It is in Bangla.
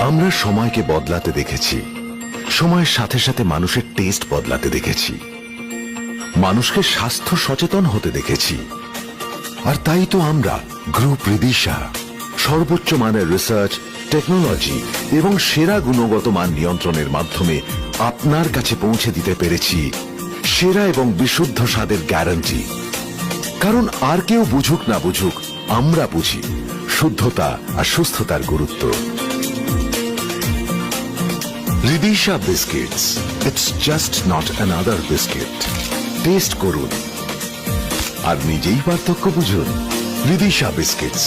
আমরা সময়কে বদলাতে দেখেছি, সময়ের সাথে সাথে মানুষের টেস্ট বদলাতে দেখেছি, মানুষকে স্বাস্থ্য সচেতন হতে দেখেছি। আর তাই তো আমরা গ্রুপ রিদিশা সর্বোচ্চ মানের রিসার্চ, টেকনোলজি এবং সেরা গুণগত মান নিয়ন্ত্রণের মাধ্যমে আপনার কাছে পৌঁছে দিতে পেরেছি সেরা এবং বিশুদ্ধ স্বাদের গ্যারান্টি। কারণ আর কেউ বুঝুক না বুঝুক, আমরা বুঝি শুদ্ধতা আর সুস্থতার গুরুত্ব। Ridisha biscuits, it's just not another biscuit. Taste করুন আর নিজেই পার্থক্য বুঝুন। রিদিশা বিস্কিটস।